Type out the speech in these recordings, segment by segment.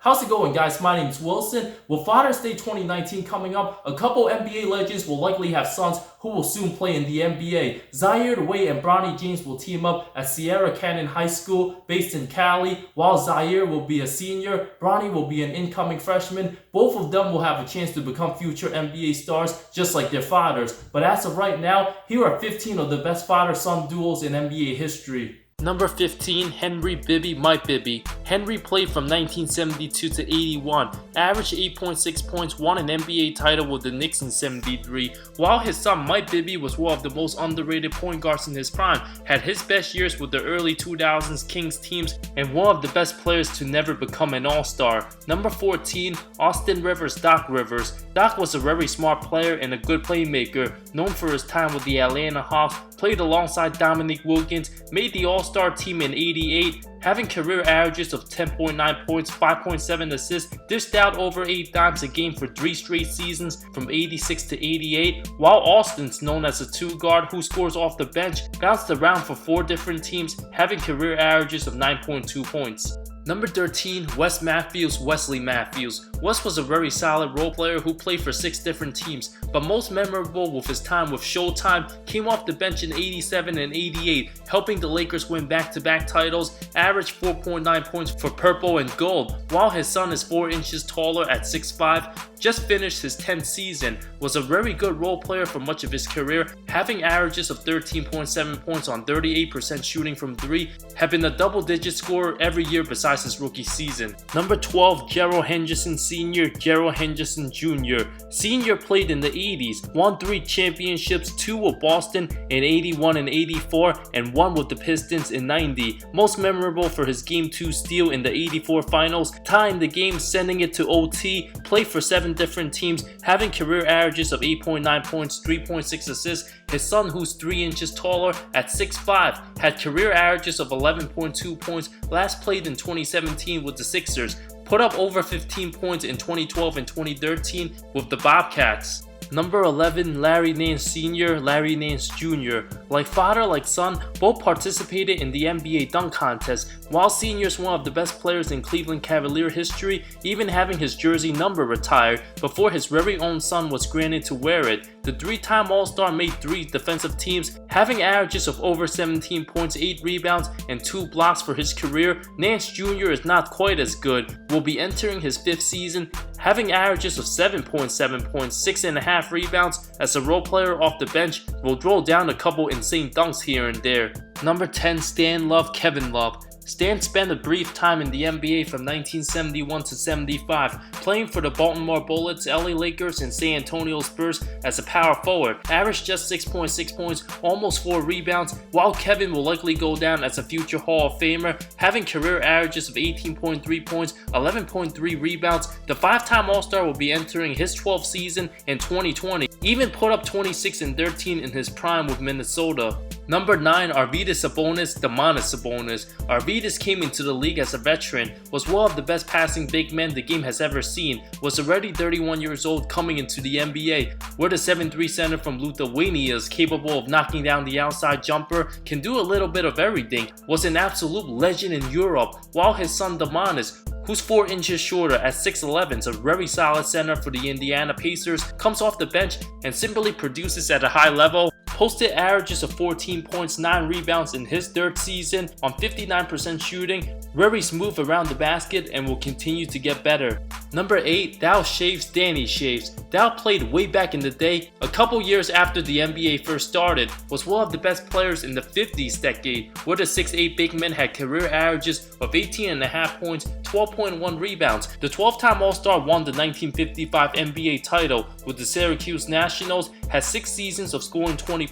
How's it going, guys? My name is Wilson. With Father's Day 2019 coming up, a couple NBA legends will likely have sons who will soon play in the NBA. Zaire Wade and Bronny James will team up at Sierra Canyon High School based in Cali. While Zaire will be a senior, Bronny will be an incoming freshman. Both of them will have a chance to become future NBA stars just like their fathers. But as of right now, here are 15 of the best father-son duos in NBA history. Number 15, Henry Bibby Mike Bibby. Henry played from 1972 to 81, averaged 8.6 points, won an NBA title with the Knicks in 73, while his son Mike Bibby was one of the most underrated point guards in his prime, had his best years with the early 2000s Kings teams, and one of the best players to never become an all-star. Number 14, Austin Rivers Doc Rivers. Doc was a very smart player and a good playmaker, known for his time with the Atlanta Hawks, played alongside Dominique Wilkins, made the All-Star team in 88, having career averages of 10.9 points, 5.7 assists, dished out over 8 dimes a game for 3 straight seasons from 86 to 88, while Austin's known as a 2 guard who scores off the bench, bounced around for 4 different teams, having career averages of 9.2 points. Number 13, Wes Matthews Wesley Matthews. Wes was a very solid role player who played for 6 different teams, but most memorable with his time with Showtime, came off the bench in 87 and 88, helping the Lakers win back-to-back titles, averaged 4.9 points for purple and gold, while his son is 4 inches taller at 6'5", just finished his 10th season, was a very good role player for much of his career, having averages of 13.7 points on 38% shooting from 3, had been a double-digit scorer every year besides his rookie season. Number 12, Gerald Henderson Sr, Gerald Henderson Jr. Sr played in the 80s, won 3 championships, 2 with Boston in 81 and 84, and 1 with the Pistons in 90. Most memorable for his Game 2 steal in the 84 finals, tying the game, sending it to OT, played for 7 different teams, having career averages of 8.9 points, 3.6 assists. His son, who's 3 inches taller at 6'5", had career averages of 11.2 points, last played in 2017 with the Sixers, put up over 15 points in 2012 and 2013 with the Bobcats. Number 11, Larry Nance Sr, Larry Nance Jr. Like father, like son, both participated in the NBA dunk contest, while Sr is one of the best players in Cleveland Cavalier history, even having his jersey number retired before his very own son was granted to wear it. The 3-time All-Star made 3 defensive teams, having averages of over 17 points, 8 rebounds, and 2 blocks for his career. Nance Jr. is not quite as good, will be entering his 5th season, having averages of 7.7 points, 6.5 rebounds. As a role player off the bench, will throw down a couple insane dunks here and there. Number 10, Stan Love Kevin Love. Stan spent a brief time in the NBA from 1971 to 75, playing for the Baltimore Bullets, LA Lakers, and San Antonio Spurs as a power forward, averaged just 6.6 points, almost 4 rebounds, while Kevin will likely go down as a future Hall of Famer, having career averages of 18.3 points, 11.3 rebounds. The 5-time All-Star will be entering his 12th season in 2020, even put up 26 and 13 in his prime with Minnesota. Number 9, Arvydas Domantas Sabonis. Arvydas came into the league as a veteran, was one of the best passing big men the game has ever seen, was already 31 years old coming into the NBA, where the 7'3" center from Lithuania is capable of knocking down the outside jumper, can do a little bit of everything, was an absolute legend in Europe, while his son Domantas, who's 4 inches shorter at 6'11", is a very solid center for the Indiana Pacers, comes off the bench and simply produces at a high level. Posted averages of 14 points, 9 rebounds in his 3rd season on 59% shooting, very smooth around the basket, and will continue to get better. Number 8, Dell Schayes Danny Schayes. Dell played way back in the day, a couple years after the NBA first started, was one of the best players in the 50s decade, where the 6'8" big men had career averages of 18.5 points, 12.1 rebounds. The 12-time All-Star won the 1955 NBA title with the Syracuse Nationals, had 6 seasons of scoring 20+,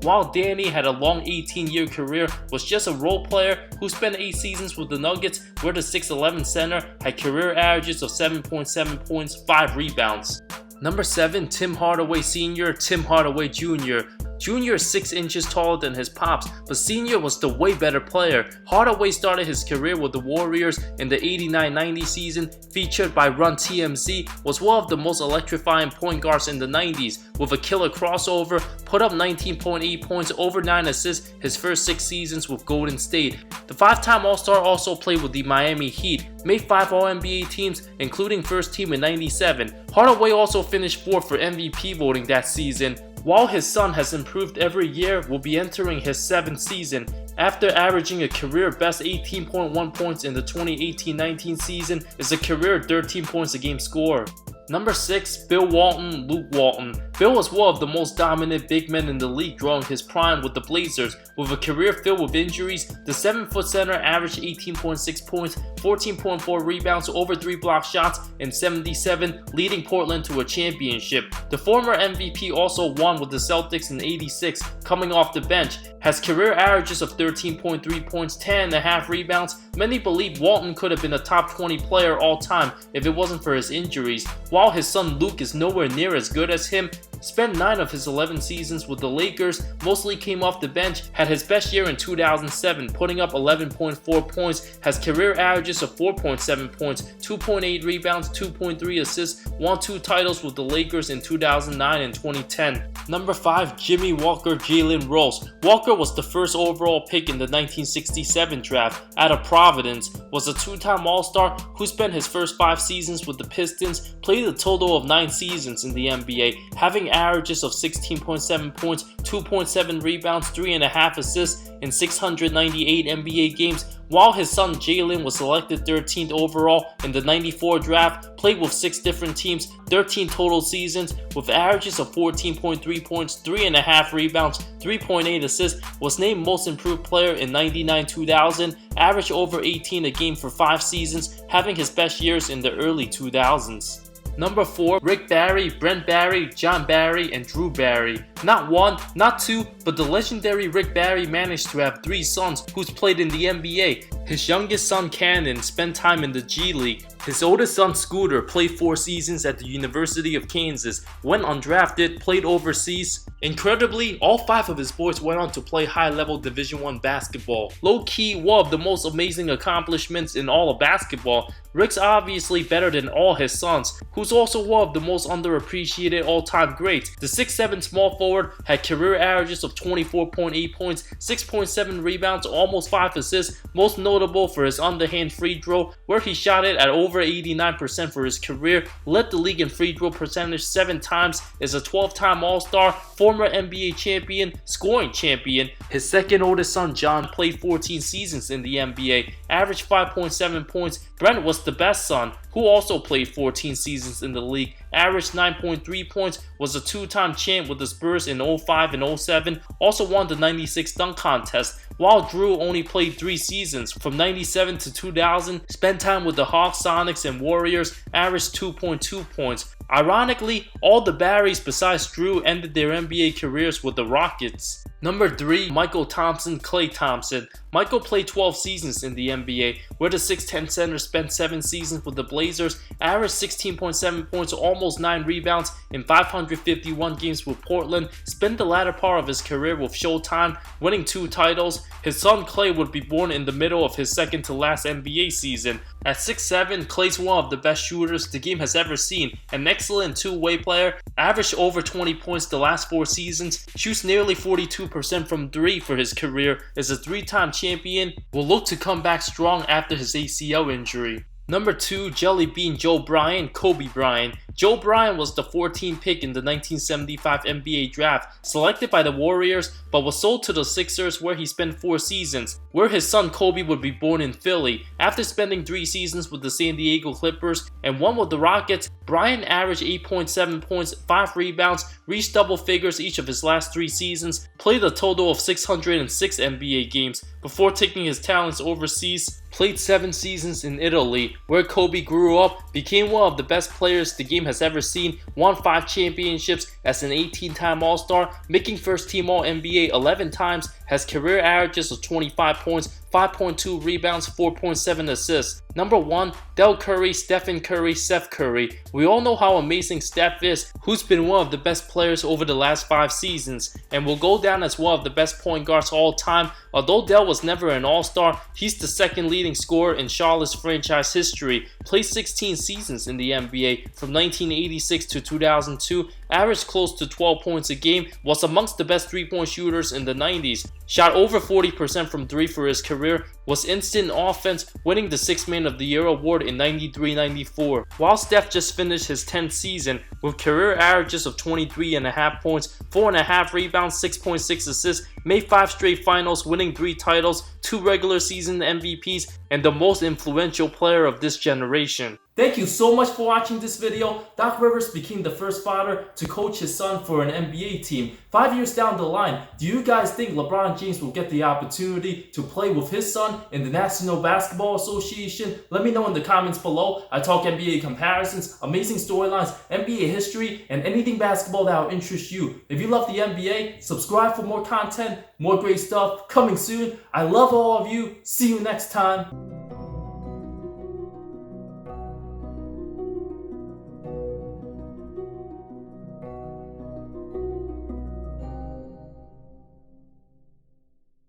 while Danny had a long 18-year career, was just a role player who spent 8 seasons with the Nuggets, where the 6'11" center had career averages of 7.7 points, 5 rebounds. Number 7, Tim Hardaway Sr, Tim Hardaway Jr. Jr. is 6 inches taller than his pops, but Sr. was the way better player. Hardaway started his career with the Warriors in the 89-90 season, featured by Run TMZ, was one of the most electrifying point guards in the 90s, with a killer crossover, put up 19.8 points, over 9 assists his first 6 seasons with Golden State. The 5-time All-Star also played with the Miami Heat, made 5 All-NBA teams, including first team in 97. Hardaway also finished 4th for MVP voting that season. While his son has improved every year, will be entering his 7th season. After averaging a career best 18.1 points in the 2018-19 season, is a career 13 points a game scorer. Number 6, Bill Walton, Luke Walton. Bill was one of the most dominant big men in the league during his prime with the Blazers. With a career filled with injuries, the 7-foot center averaged 18.6 points, 14.4 rebounds, over 3 block shots in 77, leading Portland to a championship. The former MVP also won with the Celtics in 86, coming off the bench. Has career averages of 13.3 points, 10.5 rebounds. Many believe Walton could have been a top 20 player all time if it wasn't for his injuries. While his son Luke is nowhere near as good as him, spent 9 of his 11 seasons with the Lakers, mostly came off the bench, had his best year in 2007, putting up 11.4 points, has career averages of 4.7 points, 2.8 rebounds, 2.3 assists, won 2 titles with the Lakers in 2009 and 2010. Number 5, Jimmy Walker Jalen Rose. Walker was the first overall pick in the 1967 draft out of Providence, was a 2-time All-Star who spent his first 5 seasons with the Pistons, played a total of 9 seasons in the NBA, having averages of 16.7 points, 2.7 rebounds, 3.5 assists in 698 NBA games, while his son Jalen was selected 13th overall in the 94 draft, played with 6 different teams, 13 total seasons, with averages of 14.3 points, 3.5 rebounds, 3.8 assists, was named Most Improved Player in 99-2000, averaged over 18 a game for 5 seasons, having his best years in the early 2000s. Number 4, Rick Barry, Brent Barry, John Barry, and Drew Barry. Not 1, not 2, but the legendary Rick Barry managed to have 3 sons who's played in the NBA. His youngest son, Cannon, spent time in the G League. His oldest son, Scooter, played 4 seasons at the University of Kansas, went undrafted, played overseas. Incredibly, all 5 of his boys went on to play high-level Division I basketball. Low-key, one of the most amazing accomplishments in all of basketball. Rick's obviously better than all his sons, who's also one of the most underappreciated all-time greats. The 6'7" small forward had career averages of 24.8 points, 6.7 rebounds, almost 5 assists, most notable for his underhand free throw, where he shot it at over 89% for his career, led the league in free throw percentage 7 times, is a 12-time All-Star, former NBA champion, scoring champion. His second oldest son, John, played 14 seasons in the NBA, averaged 5.7 points. Brent was the best son, who also played 14 seasons in the league, averaged 9.3 points, was a 2-time champ with the Spurs in 05 and 07, also won the 96 dunk contest, while Drew only played 3 seasons, from 97 to 2000, spent time with the Hawks, Sonics, and Warriors, averaged 2.2 points. Ironically, all the Barrys besides Drew ended their NBA careers with the Rockets. Number 3, Mychal Thompson, Klay Thompson. Mychal played 12 seasons in the NBA, where the 6'10" center spent 7 seasons with the Blazers, averaged 16.7 points, almost 9 rebounds in 551 games with Portland, spent the latter part of his career with Showtime, winning 2 titles. His son Klay would be born in the middle of his second to last NBA season. At 6'7", Klay's one of the best shooters the game has ever seen, an excellent two-way player, averaged over 20 points the last 4 seasons, shoots nearly 42% from 3 for his career, is a 3-time champion, will look to come back strong after his ACL injury. Number 2, Jelly Bean Joe Bryant, Kobe Bryant. Joe Bryant was the 14th pick in the 1975 NBA draft, selected by the Warriors, but was sold to the Sixers where he spent 4 seasons, where his son Kobe would be born in Philly. After spending 3 seasons with the San Diego Clippers and 1 with the Rockets, Bryant averaged 8.7 points, 5 rebounds, reached double figures each of his last 3 seasons, played a total of 606 NBA games, before taking his talents overseas, played 7 seasons in Italy, where Kobe grew up, became one of the best players the game has ever seen, won 5 championships as an 18-time All-Star, making first-team All-NBA 11 times, has career averages of 25 points, 5.2 rebounds, 4.7 assists. Number 1, Dell Curry, Stephen Curry, Seth Curry. We all know how amazing Steph is, who's been one of the best players over the last 5 seasons, and will go down as one of the best point guards all time. Although Dell was never an all-star, he's the second leading scorer in Charlotte's franchise history. Played 16 seasons in the NBA from 1986 to 2002, averaged close to 12 points a game, was amongst the best three-point shooters in the 90s, shot over 40% from 3 for his career, was instant offense, winning the 6th Man of the Year award in 93-94. While Steph just finished his 10th season with career averages of 23.5 points, 4.5 rebounds, 6.6 assists, made 5 straight finals, winning 3 titles, 2 regular season MVPs, and the most influential player of this generation. Thank you so much for watching this video. Doc Rivers became the first father to coach his son for an NBA team. 5 years down the line, do you guys think LeBron James will get the opportunity to play with his son in the National Basketball Association? Let me know in the comments below. I talk NBA comparisons, amazing storylines, NBA history, and anything basketball that will interest you. If you love the NBA, subscribe for more content, more great stuff coming soon. I love all of you. See you next time.